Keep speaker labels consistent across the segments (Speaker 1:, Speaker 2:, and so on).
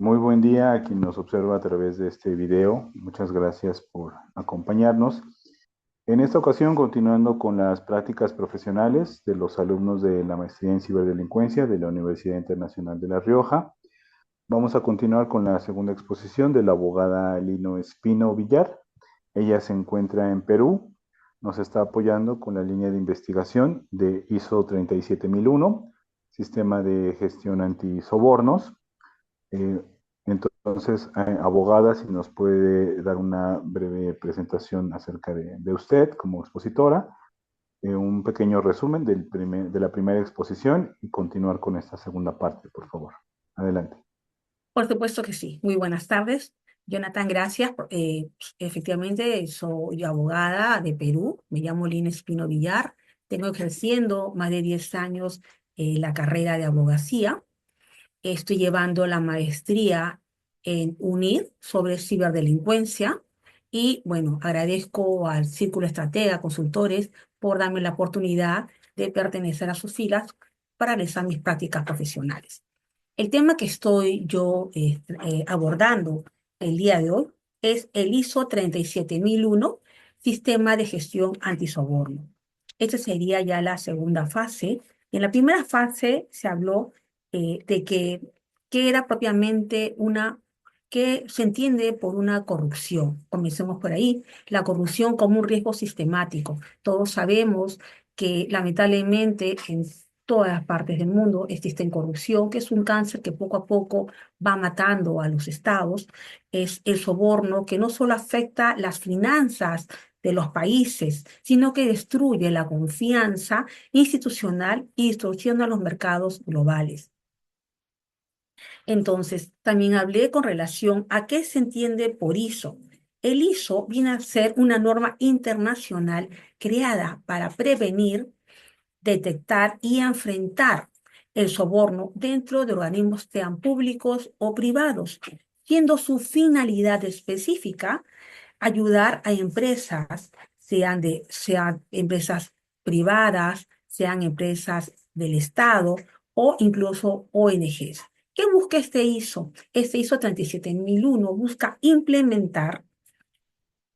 Speaker 1: Muy buen día a quien nos observa a través de este video. Muchas gracias por acompañarnos. En esta ocasión, continuando con las prácticas profesionales de los alumnos de la maestría en ciberdelincuencia de la Universidad Internacional de La Rioja, vamos a continuar con la segunda exposición de la abogada Lino Espino Villar. Ella se encuentra en Perú, nos está apoyando con la línea de investigación de ISO 37001, Sistema de Gestión Antisobornos. Eh, entonces, abogada, si nos puede dar una breve presentación acerca de usted como expositora, un pequeño resumen de la primera exposición y continuar con esta segunda parte, por favor. Adelante.
Speaker 2: Por supuesto que sí. Muy buenas tardes. Jonathan, gracias. Efectivamente, soy abogada de Perú. Me llamo Lina Espino Villar. Tengo ejerciendo más de 10 años la carrera de abogacía. Estoy llevando la maestría en UNIR sobre ciberdelincuencia. Y bueno, agradezco al Círculo Estratega Consultores por darme la oportunidad de pertenecer a sus filas para realizar mis prácticas profesionales. El tema que estoy yo abordando el día de hoy es el ISO 37001, Sistema de Gestión Antisoborno. Esta sería ya la segunda fase. En la primera fase se habló de qué era propiamente qué se entiende por una corrupción. Comencemos por ahí. La corrupción como un riesgo sistemático. Todos sabemos que lamentablemente en todas las partes del mundo existe corrupción, que es un cáncer que poco a poco va matando a los estados. Es el soborno que no solo afecta las finanzas de los países, sino que destruye la confianza institucional y distorsiona los mercados globales. Entonces, también hablé con relación a qué se entiende por ISO. El ISO viene a ser una norma internacional creada para prevenir, detectar y enfrentar el soborno dentro de organismos sean públicos o privados, siendo su finalidad específica ayudar a empresas, sean empresas privadas, sean empresas del Estado o incluso ONGs. ¿Qué busca este ISO? Este ISO 37001 busca implementar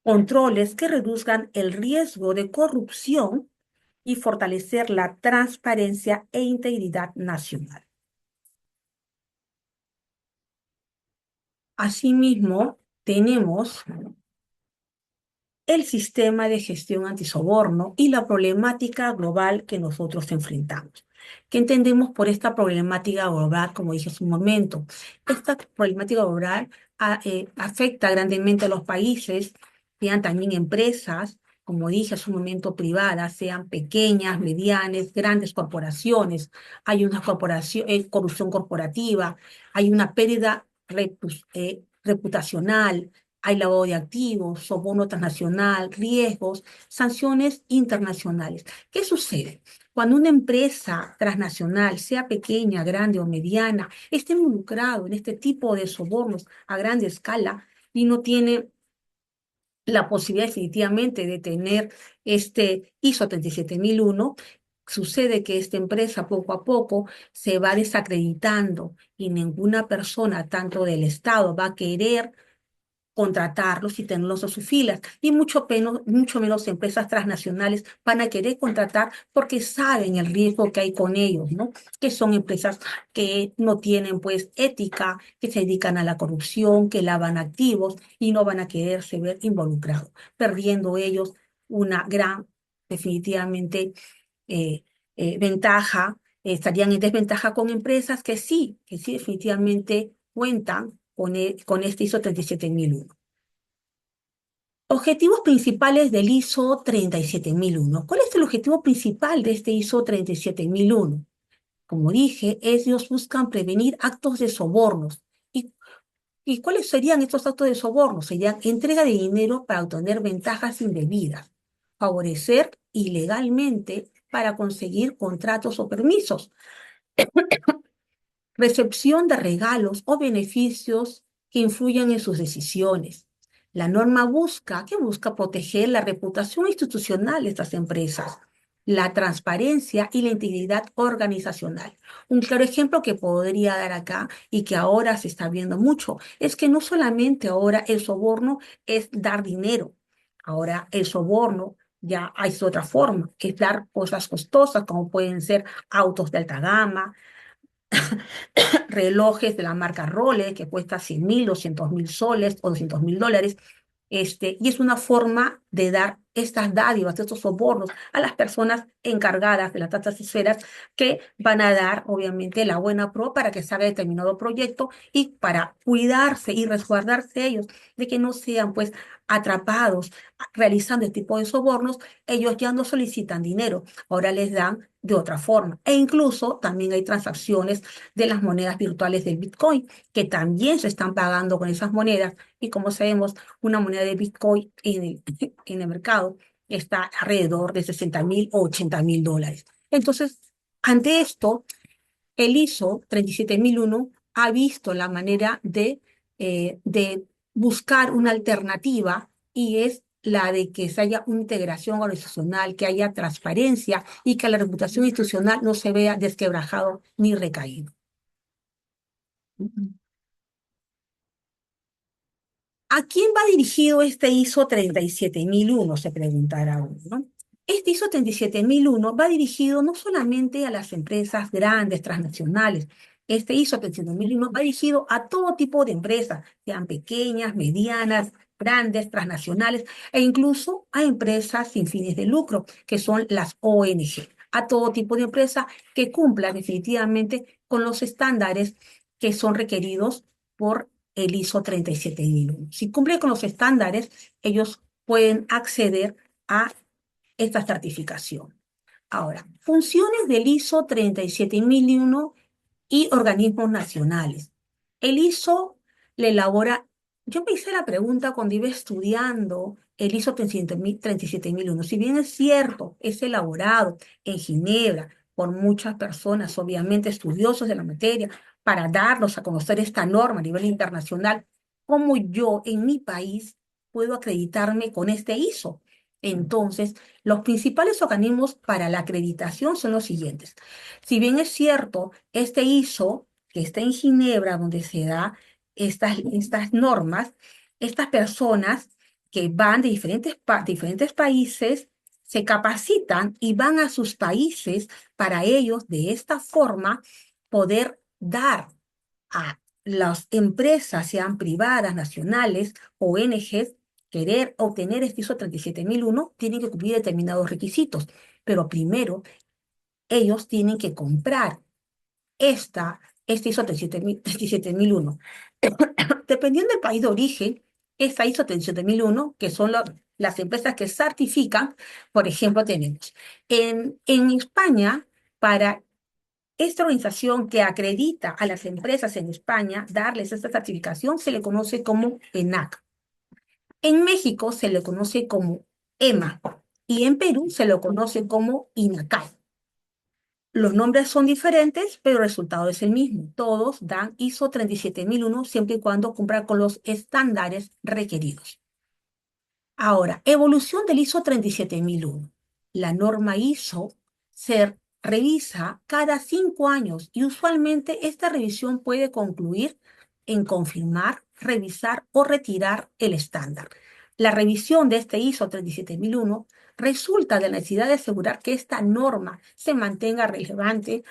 Speaker 2: controles que reduzcan el riesgo de corrupción y fortalecer la transparencia e integridad nacional. Asimismo, tenemos el sistema de gestión antisoborno y la problemática global que nosotros enfrentamos. ¿Qué entendemos por esta problemática global? Como dije hace un momento, esta problemática global afecta grandemente a los países, sean también empresas, como dije hace un momento, privadas, sean pequeñas, medianas, grandes corporaciones. Hay una corrupción corporativa, hay una pérdida reputacional, hay lavado de activos, soborno transnacional, riesgos, sanciones internacionales. ¿Qué sucede? Cuando una empresa transnacional, sea pequeña, grande o mediana, esté involucrado en este tipo de sobornos a grande escala y no tiene la posibilidad definitivamente de tener este ISO 37001, sucede que esta empresa poco a poco se va desacreditando y ninguna persona, tanto del Estado, va a querer contratarlos y tenerlos a sus filas. Y mucho menos empresas transnacionales van a querer contratar porque saben el riesgo que hay con ellos, ¿no? Que son empresas que no tienen pues ética, que se dedican a la corrupción, que lavan activos y no van a quererse ver involucrados, perdiendo ellos una gran, definitivamente, eh, ventaja. Estarían en desventaja con empresas que sí definitivamente cuentan con este ISO 37001. Objetivos principales del ISO 37001. ¿Cuál es el objetivo principal de este ISO 37001? Como dije, ellos buscan prevenir actos de sobornos. ¿Y, y cuáles serían estos actos de soborno? Serían entrega de dinero para obtener ventajas indebidas, favorecer ilegalmente para conseguir contratos o permisos, recepción de regalos o beneficios que influyan en sus decisiones. La norma ¿qué busca? Proteger la reputación institucional de estas empresas, la transparencia y la integridad organizacional. Un claro ejemplo que podría dar acá y que ahora se está viendo mucho es que no solamente ahora el soborno es dar dinero, ahora el soborno ya hay otra forma, que es dar cosas costosas como pueden ser autos de alta gama, relojes de la marca Rolex que cuesta 100.000, 200.000 soles o 200.000 dólares. Y es una forma de dar estas dádivas, estos sobornos a las personas encargadas de las tantas esferas que van a dar, obviamente, la buena pro para que salga determinado proyecto y para cuidarse y resguardarse ellos de que no sean, pues, atrapados realizando este tipo de sobornos. Ellos ya no solicitan dinero, ahora les dan de otra forma. E incluso también hay transacciones de las monedas virtuales del Bitcoin, que también se están pagando con esas monedas. Y como sabemos, una moneda de Bitcoin en el mercado está alrededor de 60.000 o 80.000 dólares. Entonces, ante esto, el ISO 37001 ha visto la manera de buscar una alternativa y es la de que se haya una integración organizacional, que haya transparencia y que la reputación institucional no se vea desquebrajado ni recaído. ¿A quién va dirigido este ISO 37001? Se preguntará uno, ¿no? Este ISO 37001 va dirigido no solamente a las empresas grandes, transnacionales. Este ISO 37001 va dirigido a todo tipo de empresas, sean pequeñas, medianas, grandes, transnacionales, e incluso a empresas sin fines de lucro, que son las ONG. A todo tipo de empresas que cumplan definitivamente con los estándares que son requeridos por el ISO 37001. Si cumple con los estándares, ellos pueden acceder a esta certificación. Ahora, funciones del ISO 37001 y organismos nacionales. El ISO le elabora, yo me hice la pregunta cuando iba estudiando el ISO 37001. Si bien es cierto, es elaborado en Ginebra por muchas personas, obviamente estudiosos de la materia, para darnos a conocer esta norma a nivel internacional, ¿cómo yo en mi país puedo acreditarme con este ISO? Entonces, los principales organismos para la acreditación son los siguientes. Si bien es cierto, este ISO, que está en Ginebra, donde se da estas normas, estas personas que van de diferentes países se capacitan y van a sus países para ellos, de esta forma, poder dar a las empresas, sean privadas, nacionales, ONGs, querer obtener este ISO 37001, tienen que cumplir determinados requisitos. Pero primero, ellos tienen que comprar este ISO 37001. Dependiendo del país de origen, esta ISO 37001, que son las empresas que certifican, por ejemplo, tenemos en España, para esta organización que acredita a las empresas en España, darles esta certificación, se le conoce como ENAC. En México se le conoce como EMA y en Perú se lo conoce como INACAI. Los nombres son diferentes, pero el resultado es el mismo. Todos dan ISO 37001 siempre y cuando cumplan con los estándares requeridos. Ahora, evolución del ISO 37001. La norma ISO se revisa cada 5 años y usualmente esta revisión puede concluir en confirmar, revisar o retirar el estándar. La revisión de este ISO 37001 resulta de la necesidad de asegurar que esta norma se mantenga relevante,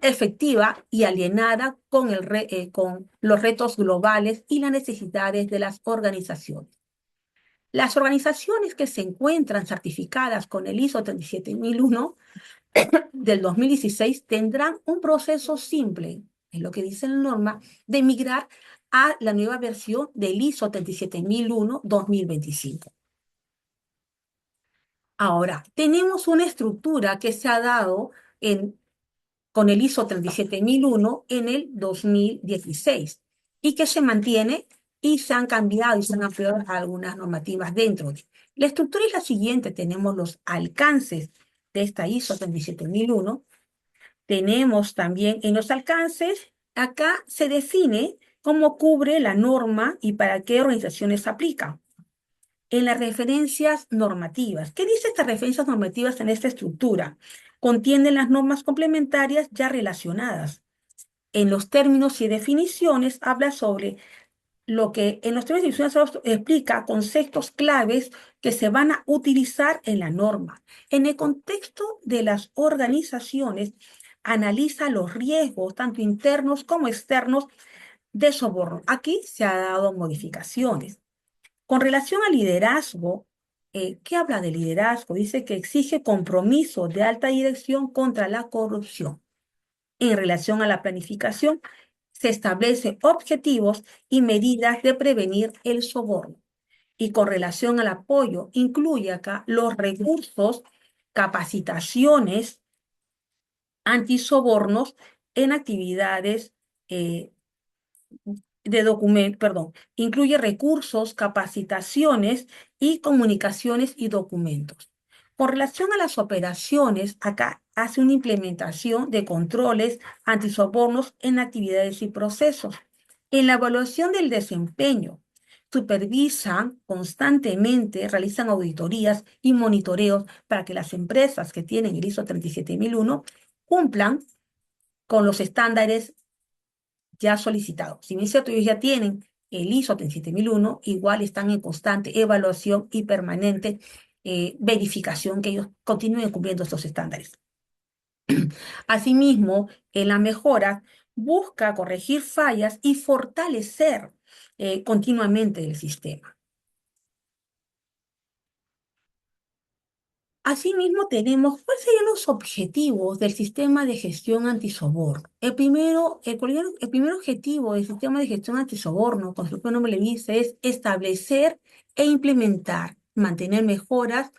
Speaker 2: efectiva y alineada con los retos globales y las necesidades de las organizaciones. Las organizaciones que se encuentran certificadas con el ISO 37001 del 2016 tendrán un proceso simple, es lo que dice la norma, de migrar a la nueva versión del ISO 37001 2025. Ahora, tenemos una estructura que se ha dado con el ISO 37001 en el 2016 y que se mantiene y se han cambiado y se han ampliado algunas normativas dentro de. La estructura es la siguiente: tenemos los alcances de esta ISO 37001, tenemos también en los alcances, acá se define cómo cubre la norma y para qué organizaciones aplica. en las referencias normativas. ¿Qué dice estas referencias normativas en esta estructura? Contienen las normas complementarias ya relacionadas. En los términos y definiciones habla sobre lo que en los términos y definiciones explica conceptos claves que se van a utilizar en la norma. En el contexto de las organizaciones, analiza los riesgos, tanto internos como externos, de soborno. Aquí se han dado modificaciones. Con relación al liderazgo, ¿qué habla de liderazgo? Dice que exige compromiso de alta dirección contra la corrupción. En relación a la planificación, se establecen objetivos y medidas de prevenir el soborno. Y con relación al apoyo, incluye acá los recursos, capacitaciones, antisobornos en actividades eh, incluye recursos, capacitaciones y comunicaciones y documentos. Con relación a las operaciones, acá hace una implementación de controles antisobornos en actividades y procesos. En la evaluación del desempeño, supervisan constantemente, realizan auditorías y monitoreos para que las empresas que tienen el ISO 37001 cumplan con los estándares ya solicitados. Si bien es cierto, ellos ya tienen el ISO 37001, igual están en constante evaluación y permanente verificación que ellos continúen cumpliendo estos estándares. Asimismo, en la mejora busca corregir fallas y fortalecer continuamente el sistema. Asimismo, tenemos cuáles serían los objetivos del sistema de gestión antisoborno. El primer objetivo del sistema de gestión antisoborno, como su propio nombre le dice, es establecer e implementar, mantener mejoras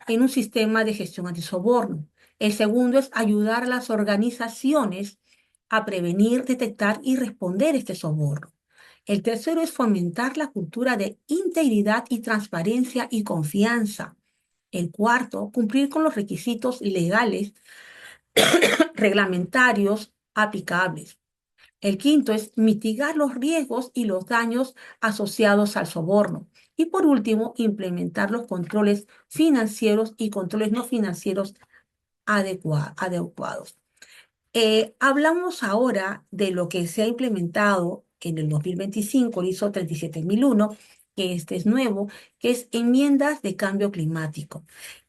Speaker 2: en un sistema de gestión antisoborno. El segundo es ayudar a las organizaciones a prevenir, detectar y responder este soborno. El tercero es fomentar la cultura de integridad y transparencia y confianza. El cuarto, cumplir con los requisitos legales, reglamentarios aplicables. El quinto es mitigar los riesgos y los daños asociados al soborno. Y por último, implementar los controles financieros y controles no financieros adecuados. Hablamos ahora de lo que se ha implementado en el 2025, el ISO 37001, que este es nuevo, que es enmiendas de cambio climático.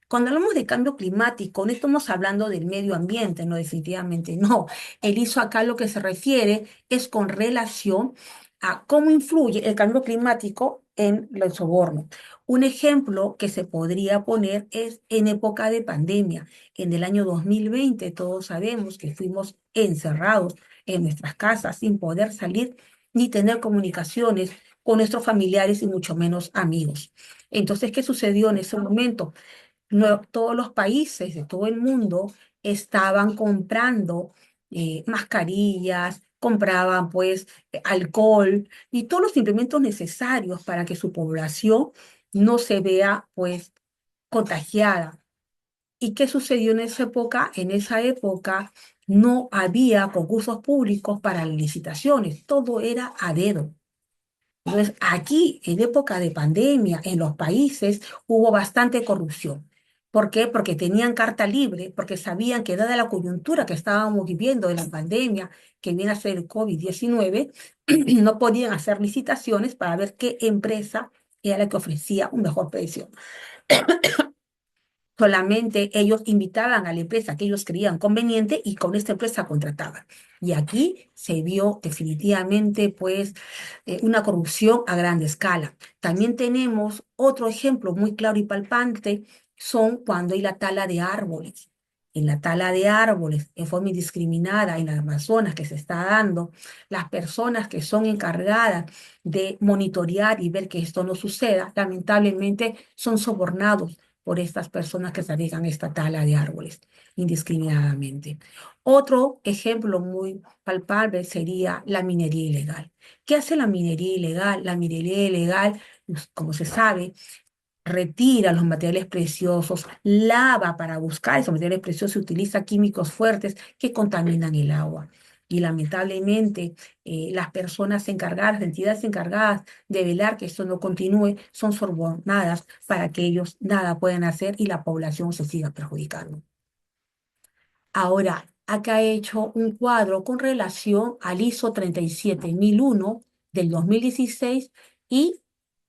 Speaker 2: Cuando hablamos de cambio climático, no estamos hablando del medio ambiente, no, definitivamente no. El ISO acá lo que se refiere es con relación a cómo influye el cambio climático en el soborno. Un ejemplo que se podría poner es en época de pandemia. En el año 2020 todos sabemos que fuimos encerrados en nuestras casas sin poder salir ni tener comunicaciones con nuestros familiares y mucho menos amigos. Entonces, ¿qué sucedió en ese momento? Todos los países de todo el mundo estaban comprando mascarillas, compraban pues alcohol y todos los implementos necesarios para que su población no se vea pues contagiada. ¿Y qué sucedió en esa época? En esa época no había concursos públicos para licitaciones, todo era a dedo. Entonces, aquí, en época de pandemia, en los países, hubo bastante corrupción. ¿Por qué? Porque tenían carta libre, porque sabían que dada la coyuntura que estábamos viviendo de la pandemia, que viene a ser el COVID-19, no podían hacer licitaciones para ver qué empresa era la que ofrecía un mejor precio. Solamente ellos invitaban a la empresa que ellos creían conveniente y con esta empresa contrataban. Y aquí se vio definitivamente pues una corrupción a gran escala. También tenemos otro ejemplo muy claro y palpable, son cuando hay la tala de árboles. En la tala de árboles, en forma indiscriminada, en las Amazonas que se está dando, las personas que son encargadas de monitorear y ver que esto no suceda, lamentablemente son sobornados por estas personas que se dedican a esta tala de árboles indiscriminadamente. Otro ejemplo muy palpable sería la minería ilegal. ¿Qué hace la minería ilegal? La minería ilegal, pues, como se sabe, retira los materiales preciosos, lava para buscar esos materiales preciosos y utiliza químicos fuertes que contaminan el agua. y lamentablemente las personas encargadas, entidades encargadas de velar que esto no continúe, son sobornadas para que ellos nada puedan hacer y la población se siga perjudicando. Ahora, acá he hecho un cuadro con relación al ISO 37001 del 2016 y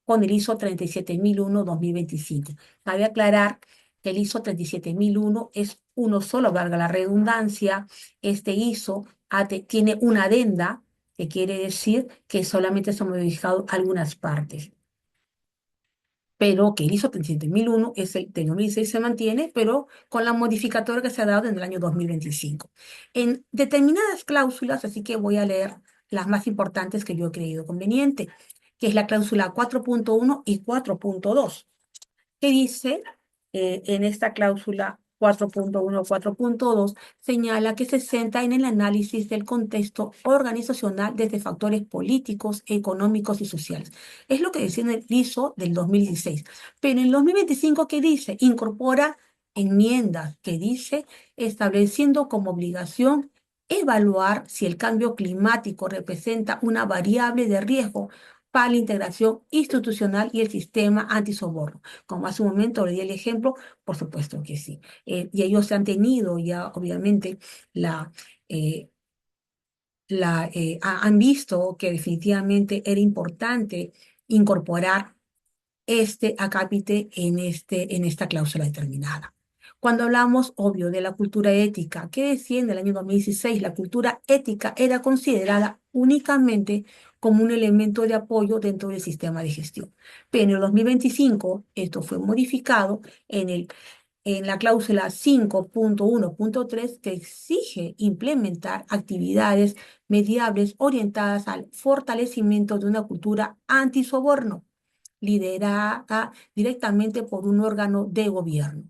Speaker 2: con el ISO 37001 2025. Cabe aclarar que el ISO 37001 es uno solo, valga la redundancia. Este ISO tiene una adenda, que quiere decir que solamente se han modificado algunas partes, pero que el ISO 37001 es el de 2006 se mantiene, pero con la modificatoria que se ha dado en el año 2025. En determinadas cláusulas, así que voy a leer las más importantes que yo he creído conveniente, que es la cláusula 4.1 y 4.2 que dice en esta cláusula 4.1, 4.2, señala que se centra en el análisis del contexto organizacional desde factores políticos, económicos y sociales. Es lo que decía en el ISO del 2016. Pero en el 2025, ¿qué dice? Incorpora enmiendas que dice estableciendo como obligación evaluar si el cambio climático representa una variable de riesgo para la integración institucional y el sistema antisoborno. Como hace un momento le di el ejemplo, por supuesto que sí. Y ellos han tenido ya, obviamente, la, eh, han visto que definitivamente era importante incorporar este acápite en esta cláusula determinada. Cuando hablamos, obvio, de la cultura ética, ¿qué decía en el año 2016? La cultura ética era considerada únicamente como un elemento de apoyo dentro del sistema de gestión. Pero en el 2025 esto fue modificado en la cláusula 5.1.3 que exige implementar actividades mediables orientadas al fortalecimiento de una cultura antisoborno liderada directamente por un órgano de gobierno.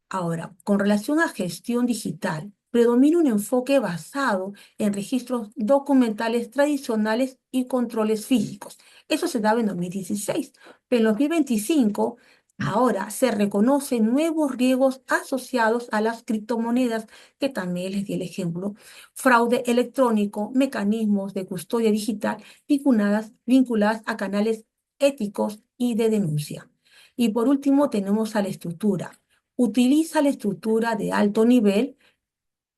Speaker 2: Ahora, con relación a gestión digital, predomina un enfoque basado en registros documentales tradicionales y controles físicos. Eso se daba en 2016, pero en 2025 ahora se reconocen nuevos riesgos asociados a las criptomonedas, que también les di el ejemplo, fraude electrónico, mecanismos de custodia digital vinculadas a canales éticos y de denuncia. Y por último tenemos a la estructura. Utiliza la estructura de alto nivel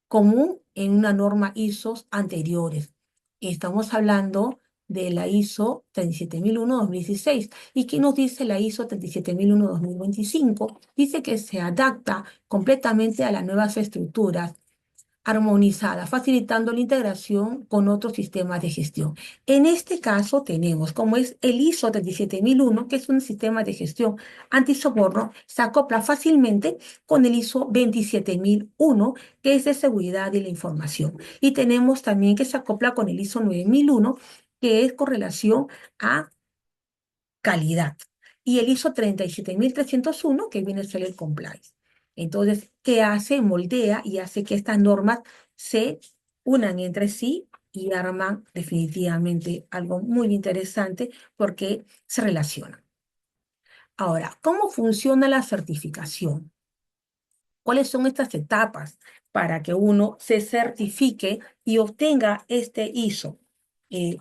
Speaker 2: común en una norma ISO anteriores. Estamos hablando de la ISO 37001-2016. ¿Y qué nos dice la ISO 37001-2025? Dice que se adapta completamente a las nuevas estructuras armonizada, facilitando la integración con otros sistemas de gestión. En este caso tenemos, como es el ISO 27001, que es un sistema de gestión antisoborno, se acopla fácilmente con el ISO 27001, que es de seguridad de la información. Y tenemos también que se acopla con el ISO 9001, que es con relación a calidad. Y el ISO 37301, que viene a ser el compliance. Entonces, ¿qué hace? Moldea y hace que estas normas se unan entre sí y arman definitivamente algo muy interesante porque se relacionan. Ahora, ¿cómo funciona la certificación? ¿Cuáles son estas etapas para que uno se certifique y obtenga este ISO? Eh,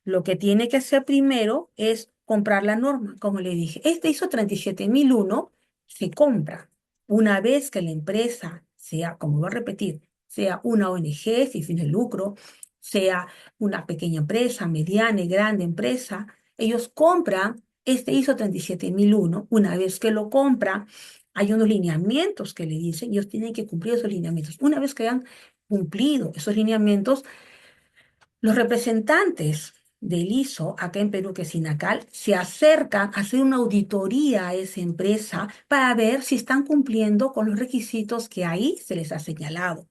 Speaker 2: lo que tiene que hacer primero es comprar la norma, como le dije. Este ISO 37001 se compra una vez que la empresa sea, como voy a repetir, sea una ONG sin fines de lucro, sea una pequeña empresa, mediana y grande empresa, ellos compran este ISO 37001. Una vez que lo compran, hay unos lineamientos que le dicen, ellos tienen que cumplir esos lineamientos. Una vez que hayan cumplido esos lineamientos, los representantes del ISO, acá en Perú, que es INACAL, se acercan a hacer una auditoría a esa empresa para ver si están cumpliendo con los requisitos que ahí se les ha señalado.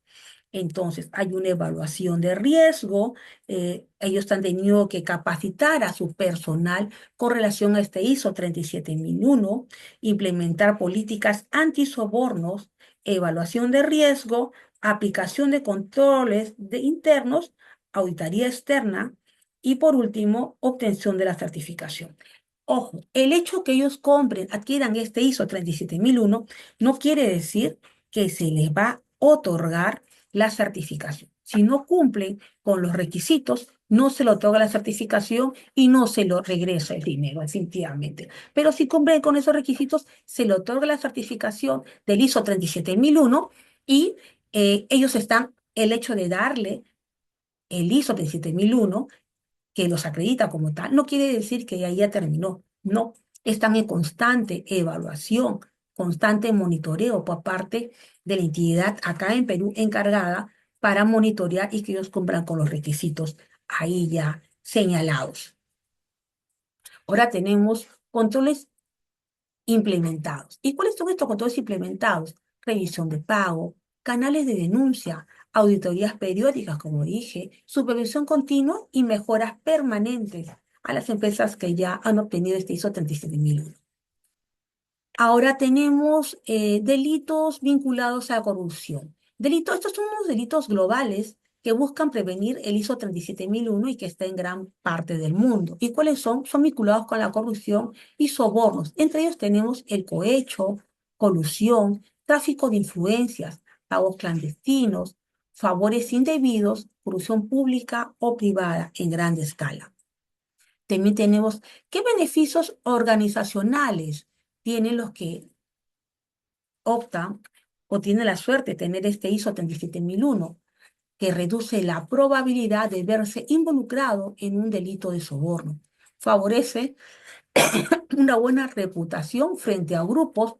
Speaker 2: Entonces, hay una evaluación de riesgo. Ellos han tenido que capacitar a su personal con relación a este ISO 37001, implementar políticas antisobornos, evaluación de riesgo, aplicación de controles internos, auditoría externa y, por último, obtención de la certificación. Ojo, el hecho que ellos compren, adquieran este ISO 37001 no quiere decir que se les va a otorgar la certificación. Si no cumplen con los requisitos, no se le otorga la certificación y no se lo regresa el dinero, definitivamente. Pero si cumplen con esos requisitos, se le otorga la certificación del ISO 37001 y ellos están, el hecho de darle el ISO 37001 que los acredita como tal, no quiere decir que ya terminó. No, están en constante evaluación, constante monitoreo por parte de la entidad acá en Perú encargada para monitorear y que ellos cumplan con los requisitos ahí ya señalados. Ahora tenemos controles implementados. ¿Y cuáles son estos controles implementados? Revisión de pago, canales de denuncia, auditorías periódicas, como dije, supervisión continua y mejoras permanentes a las empresas que ya han obtenido este ISO 37001. Ahora tenemos delitos vinculados a la corrupción. Estos son unos delitos globales que buscan prevenir el ISO 37001 y que está en gran parte del mundo. ¿Y cuáles son? Son vinculados con la corrupción y sobornos. Entre ellos tenemos el cohecho, colusión, tráfico de influencias, pagos clandestinos, favores indebidos, corrupción pública o privada en gran escala. También tenemos qué beneficios organizacionales tienen los que optan o tienen la suerte de tener este ISO 37001, que reduce la probabilidad de verse involucrado en un delito de soborno. Favorece una buena reputación frente a grupos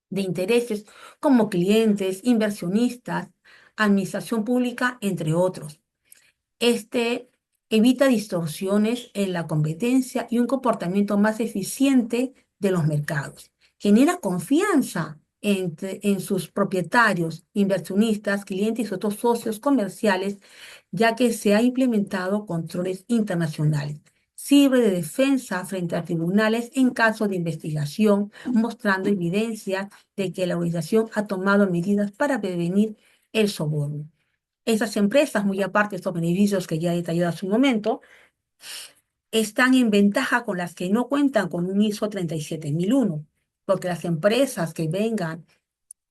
Speaker 2: de intereses como clientes, inversionistas, administración pública, entre otros. Este evita distorsiones en la competencia y un comportamiento más eficiente de los mercados. Genera confianza en sus propietarios, inversionistas, clientes y otros socios comerciales, ya que se ha implementado controles internacionales. Sirve de defensa frente a tribunales en caso de investigación, mostrando evidencia de que la organización ha tomado medidas para prevenir el soborno. Esas empresas, muy aparte de estos beneficios que ya he detallado hace un momento, están en ventaja con las que no cuentan con un ISO 37001, porque las empresas que vengan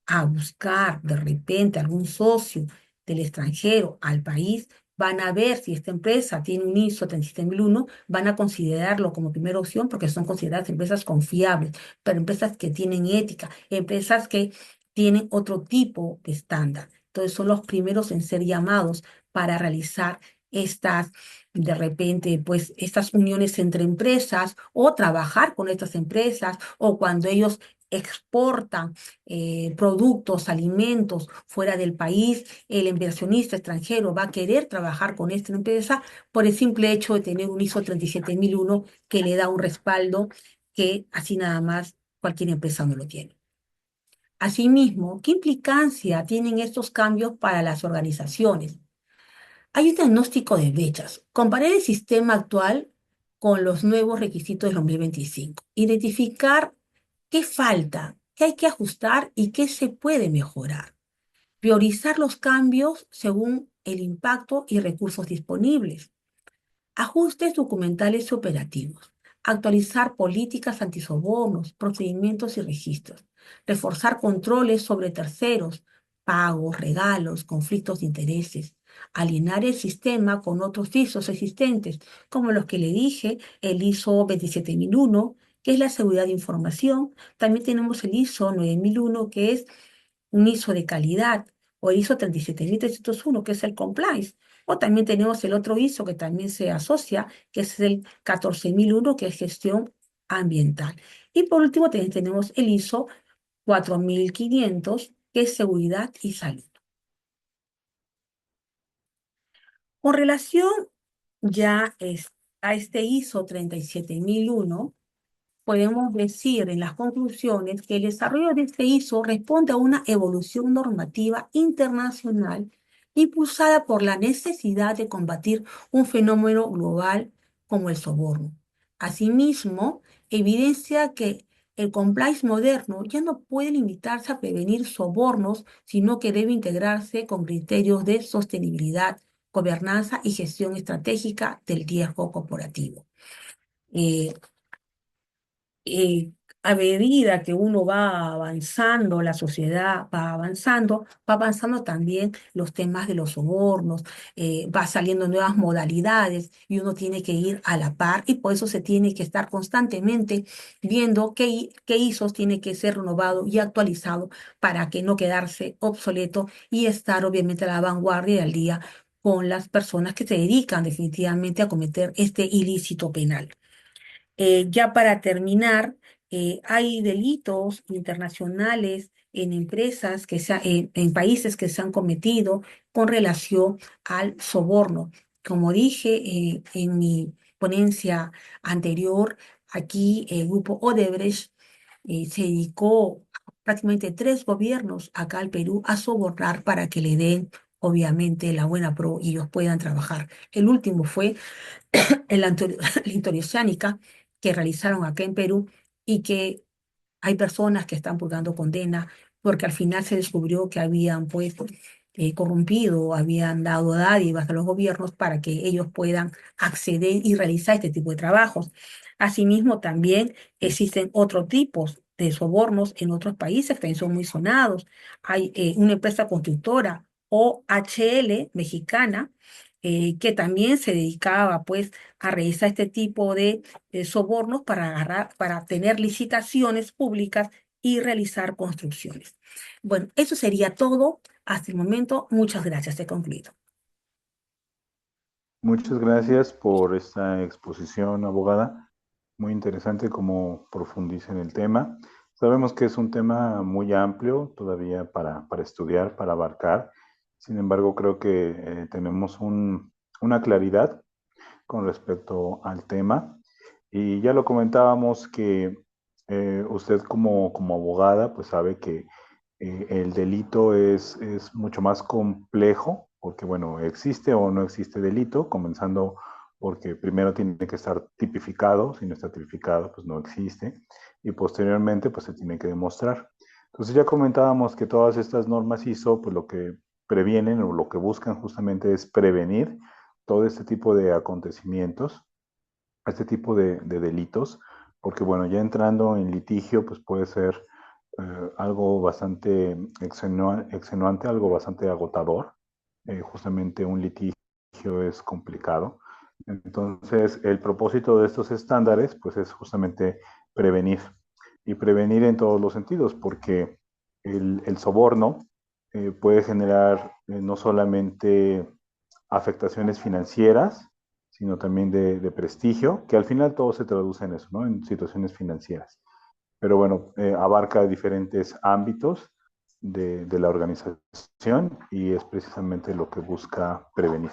Speaker 2: a buscar de repente algún socio del extranjero al país, van a ver si esta empresa tiene un ISO 37001, van a considerarlo como primera opción porque son consideradas empresas confiables, pero empresas que tienen ética, empresas que tienen otro tipo de estándar. Entonces son los primeros en ser llamados para realizar estas, de repente, pues estas uniones entre empresas o trabajar con estas empresas o cuando ellos exportan productos, alimentos fuera del país, el inversionista extranjero va a querer trabajar con esta empresa por el simple hecho de tener un ISO 37001 que le da un respaldo que así nada más cualquier empresa no lo tiene. Asimismo, ¿qué implicancia tienen estos cambios para las organizaciones? Hay un diagnóstico de brechas. Comparar el sistema actual con los nuevos requisitos del 2025. Identificar qué falta, qué hay que ajustar y qué se puede mejorar. Priorizar los cambios según el impacto y recursos disponibles. Ajustes documentales y operativos. Actualizar políticas antisobornos, procedimientos y registros. Reforzar controles sobre terceros, pagos, regalos, conflictos de intereses. Alinear el sistema con otros ISOs existentes, como los que le dije, el ISO 27001, que es la seguridad de información. También tenemos el ISO 9001, que es un ISO de calidad, o el ISO 37301, que es el compliance. O también tenemos el otro ISO que también se asocia, que es el 14001, que es gestión ambiental. Y por último, también tenemos el ISO 4500, que es seguridad y salud. Con relación a este ISO 37001, podemos decir en las conclusiones que el desarrollo de este ISO responde a una evolución normativa internacional impulsada por la necesidad de combatir un fenómeno global como el soborno. Asimismo, evidencia que el compliance moderno ya no puede limitarse a prevenir sobornos, sino que debe integrarse con criterios de sostenibilidad, gobernanza y gestión estratégica del riesgo corporativo. Eh, eh, a medida que uno va avanzando, la sociedad va avanzando también los temas de los sobornos, va saliendo nuevas modalidades y uno tiene que ir a la par y por eso se tiene que estar constantemente viendo qué ISOs tiene que ser renovado y actualizado para que no quedarse obsoleto y estar obviamente a la vanguardia y al día con las personas que se dedican definitivamente a cometer este ilícito penal. Ya para terminar, hay delitos internacionales en empresas en países que se han cometido con relación al soborno. Como dije en mi ponencia anterior, aquí el grupo Odebrecht se dedicó prácticamente 3 gobiernos acá al Perú a sobornar para que le den, obviamente, la buena pro y ellos puedan trabajar. El último fue en la Intoroceánica que realizaron acá en Perú y que hay personas que están purgando condena porque al final se descubrió que habían pues corrompido, habían dado dádivas a los gobiernos para que ellos puedan acceder y realizar este tipo de trabajos. Asimismo, también existen otros tipos de sobornos en otros países que también son muy sonados. Hay una empresa constructora, OHL, mexicana, que también se dedicaba pues a realizar este tipo de sobornos para para tener licitaciones públicas y realizar construcciones. Bueno, eso sería todo hasta el momento. Muchas gracias. He concluido.
Speaker 1: Muchas gracias por esta exposición, abogada. Muy interesante cómo profundiza en el tema. Sabemos que es un tema muy amplio todavía para estudiar, para abarcar. Sin embargo, creo que tenemos una claridad con respecto al tema. Y ya lo comentábamos que usted como abogada, pues sabe que el delito es mucho más complejo, porque bueno, existe o no existe delito, comenzando porque primero tiene que estar tipificado, si no está tipificado, pues no existe, y posteriormente pues se tiene que demostrar. Entonces ya comentábamos que todas estas normas ISO, pues lo que previenen o lo que buscan justamente es prevenir todo este tipo de acontecimientos, este tipo de delitos, porque bueno, ya entrando en litigio, pues puede ser algo bastante extenuante, algo bastante agotador. Justamente un litigio es complicado. Entonces, el propósito de estos estándares, pues es justamente prevenir, y prevenir en todos los sentidos, porque el soborno puede generar no solamente afectaciones financieras, sino también de prestigio, que al final todo se traduce en eso, ¿no? En situaciones financieras. Pero bueno, abarca diferentes ámbitos de la organización y es precisamente lo que busca prevenir.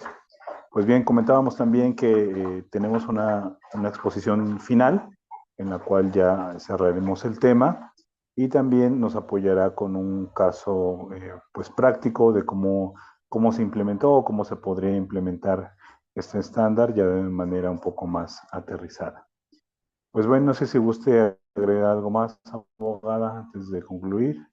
Speaker 1: Pues bien, comentábamos también que tenemos una exposición final en la cual ya cerraremos el tema y también nos apoyará con un caso pues práctico de cómo se implementó o cómo se podría implementar este estándar ya de manera un poco más aterrizada. Pues bueno, no sé si guste agregar algo más, abogada, antes de concluir.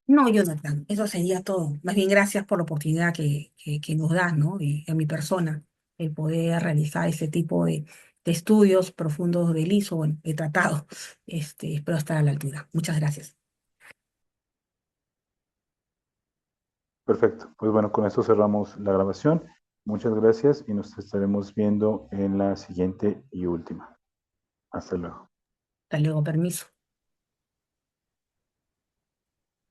Speaker 2: No, Jonathan, eso sería todo. Más bien, gracias por la oportunidad que nos das, ¿no? Y a mi persona, el poder realizar este tipo de estudios profundos del ISO, bueno, he tratado, espero estar a la altura. Muchas gracias.
Speaker 1: Perfecto. Pues bueno, con esto cerramos la grabación. Muchas gracias y nos estaremos viendo en la siguiente y última. Hasta luego.
Speaker 2: Hasta luego, permiso.